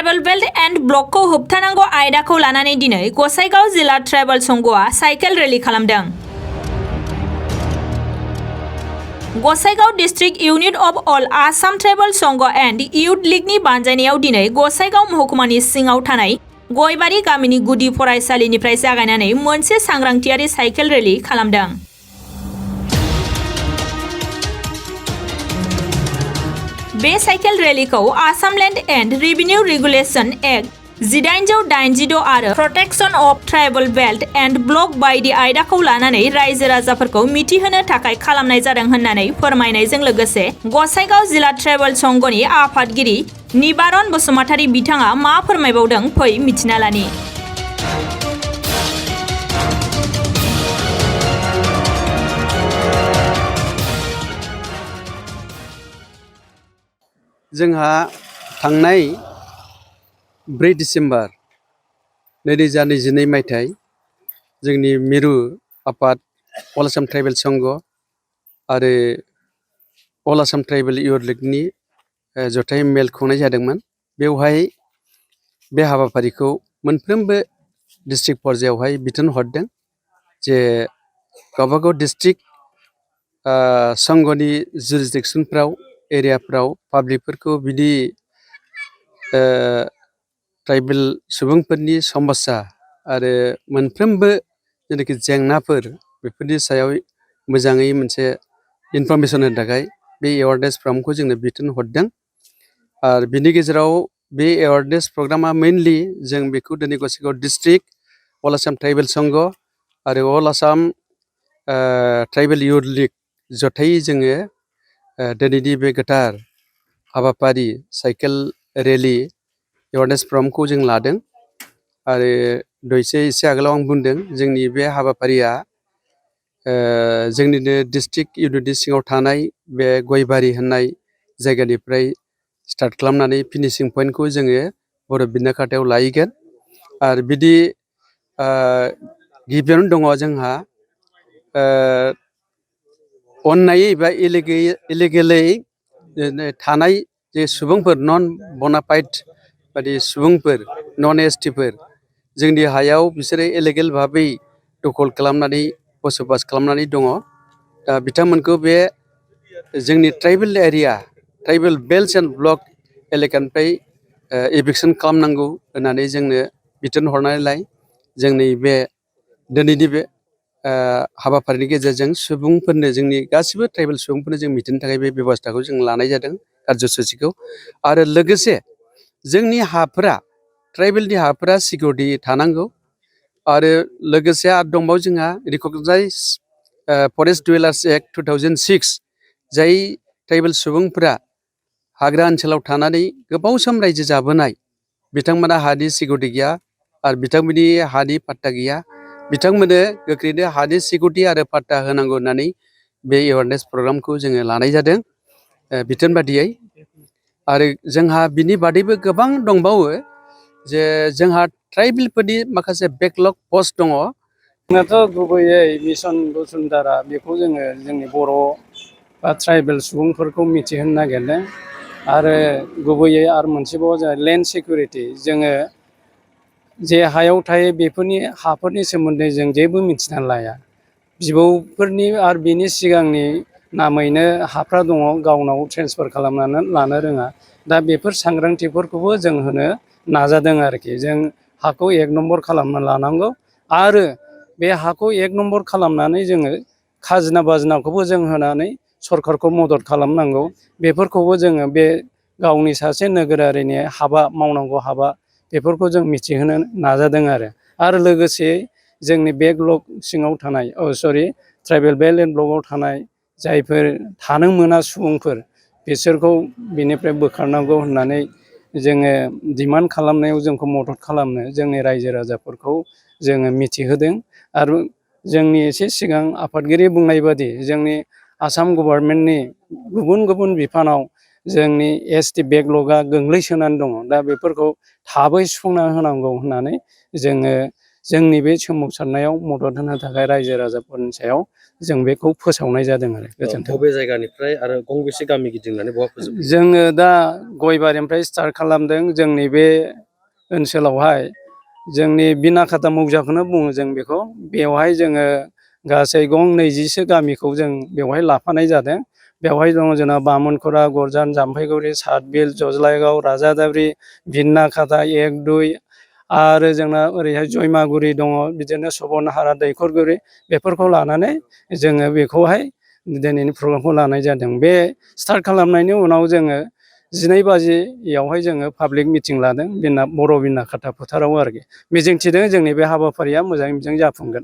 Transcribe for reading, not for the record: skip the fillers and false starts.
Tribal belt and ब्लकखौ होबथानांगौ आयदाखौ लानानै दिनै गसाइगाव जिल्ला ट्राइबल संघआ साइकेल रेली खालामदों। Gossaigaon district unit of all Assam tribal संघ एंड यूथ लीगनि बानजायनायाव दिनै गसाइगाव महकुमानि सिङाव थानाय गयबारि गामिनि गुदि फरायसालिनिफ्राय जागायनानै मोनसे सांग्रांथियारि साइकेल रेली खालामदों। बे साइकेल रेलीखौ Assam land and revenue regulation act 1886 आरो protection of tribal belt and block बायदि आयदाखौ लानानै रायजो राजाफोरखौ मिथिहोनो थाखाय खालामनाय जादों होननानै फोरमायनायजों लोगोसे गसाइगाव जिल्ला ट्राइबल संघनि आफादगिरि निबारन बसुमतारी बिथाङा मा फोरमायबावदों फै मिथिना लानि। जोंहा थांनाय 4 डिसेम्बर 2022 मायथाइ जोंनि मिरु आफाद अल आसाम ट्राइबल संघ आरो अल आसाम ट्राइबल यूथ लीगनि जथाय मेल खुंनाय जादोंमोन। बेवहाय बे हाबाफारिखौ मोनफ्रोमबो डिस्ट्रिक्ट पर्यायावहाय बिथोन हरदों जे गावबागाव डिस्ट्रिक्ट संघनि जुरिसडिक्सनफ्राव एरियाफ्राव पाब्लिकफोरखौ बिदि ट्राइबल सुबुंफोरनि समस्या आरो मोनफ्रोमबो जेनाखि जेंनाफोर बेफोरनि सायाव मोजाङै मोनसे इनफरमेशन होनो थाखाय बे एवारनेस प्रग्रामखौ जोंनो बिथोन हरदों। आरो बिनि गेजेराव बे एवारनेस प्रग्रामा मेनलि जों बेखौ दिनै गसाइगाव डिस्ट्रिक्ट अल आसाम ट्राइबल संघ आरो अल आसाम ट्राइबल यूथ लीग जथायै जोङो दिनैनि बे गोथार हाबाफारि साइकेल रेली एवारनेस प्रग्रामखौ जों लादों। आरो दयसे एसे आगोलाव आं बुंदों जोंनि बे हाबाफारिया जोंनिनो डिस्ट्रिक्ट यूनिटनि सिङाव थानाय बे गयबारि होननाय जायगानिफ्राय स्टार्ट खालामनानै फिनिशिं पइन्टखौ जोङो बर' बिना खाथायाव लाहैगोन। आरो बिदि गिबियावनो दङ जोंहा अननायै बा इलिगेलै थानाय जे सुबुंफोर नन बनाफाइड बायदि सुबुंफोर नन एसटिफोर जोंनि हायाव बिसोरो इलिगेल भाबै दखल खालामनानै बसबास खालामनानै दङ। दा बिथांमोनखौ बे जोंनि tribal area tribal belt and block एलेकानिफ्राय एभिक्सन खालामनांगौ होननानै जोंनो बिथोन हरनायलाय जोंनि बे दिनैनि बे हाबाफारिनि गेजेरजों सुबुंफोरनो जोंनि गासिबो ट्राइबेल सुबुंफोरनो जों मिथिनो थाखाय बे बेबस्थाखौ जों लानाय जादों कार्यसुचिखौ। आरो लोगोसे जोंनि हाफोरा ट्राइबेलनि हाफोरा सिकिउरिटि थानांगौ। आरो लोगोसे आरो दंबावो जोंहा रिकगनाइज फरेस्ट डुवेलार्स एक्ट 2006 जाय ट्राइबेल सुबुंफोरा हाग्रा ओनसोलाव थानानै गोबाव सम रायजो जाबोनाय बिथांमोना हानि सिकिउरिटि गैया आरो बिथांमोननि हानि पाट्टा गैया। बिथांमोननो गोख्रैनो हानि सिकिउरिटि आरो पाट्टा होनांगौ होननानै बे एवारनेस प्रग्रामखौ जोङो लानाय जादों बिथोन बादियै। आरो जोंहा बिनि बादैबो गोबां दंबावो जे जोंहा ट्राइबेलफोरनि माखासे बेकलग पस्ट दङ। जोंनाथ' गुबैयै मिशन बसुन्धरा बेखौ जोङो जोंनि बर' बा ट्राइबेल सुबुंफोरखौ मिथिहोनो नागिरदों। आरो गुबैयै आरो मोनसेबाव जोंहा लेन्ड सिकिउरिटि जोङो जे हायाव थायो बेफोरनि हाफोरनि सोमोन्दै जों जेबो मिथिना लाया। बिबौफोरनि आरो बिनि सिगांनि नामैनो हाफ्रा दङ गावनाव ट्रेन्सफार खालामनानै लानो रोङा। दा बेफोर सांग्रांथिफोरखौबो जों होनो नाजादों आरोखि। जों हाखौ 1 नम्बर खालामना लानांगौ आरो बे हाखौ 1 नम्बर खालामनानै जोङो खाजोना बाजनाखौबो जों होनानै सरकारखौ मदद खालामनांगौ। बेफोरखौबो जोङो बे गावनि सासे नोगोरारिनि हाबा मावनांगौ हाबा बेफोरखौ जों मिथिहोनो नाजादों। आरो लोगोसे जोंनि बे ब्लक सिङाव थानाय ट्राइबेल बेल्ट एन्ड ब्लकआव थानाय जायफोर थानो मोना सुबुंफोर बिसोरखौ बिनिफ्राय बोखारनांगौ होननानै जोङो डिमान्ड खालामनायाव जोंखौ मदद खालामनो जोंनि रायजो राजाफोरखौ जोङो मिथिहोदों। आरो जोंनि एसे सिगां आफादगिरि बुंनाय बादि जोंनि आसाम गभर्नमेन्टनि गुबुन गुबुन बिफानाव जोंनि एसटि बेकलगा गोग्लैसोनानै दङ। दा बेफोरखौ थाबै सुफुंना होनांगौ होननानै जोङो जोंनि बे सोमावसारनायाव मदद होनो थाखाय रायजो राजाफोरनि सायाव जों बेखौ फोसावनाय जादों आरो गोजोन्थों। बबे जायगानिफ्राय आरो गंबेसे गामि गिदिंनानै बहा फोजोबदों? जोङो दा गयबारिनिफ्राय स्टार्ट खालामदों। जोंनि बे ओनसोलावहाय जोंनि बिनाखाता मौजाखौनो बुङो जों बेखौ। बेवहाय जोङो गासै गं 20सो गामिखौ जों बेवहाय लाफानाय जादों। बेवहाय दङ जोंना बामोनखरा, गरजान, जाम्फैगुरि, सातबिल, जज्लाइगाव, राजादाब्रि, बिनाखाता 1-2 आरो जोंना ओरैहाय जयमागुरि दङ, बिदिनो सबनहारा, दैखरगुरि बेफोरखौ लानानै जोङो बेखौहाय दिनैनि प्रग्रामखौ लानाय जादों। बे स्टार्ट खालामनायनि उनाव जोङो 12 बाजियावहाय जोङो पाब्लिक मिटिं लादों बर' बिनाखाता फोथाराव आरोखि। मिजिंथिदों जोंनि बे हाबाफारिया मोजाङै मोजां जाफुंगोन।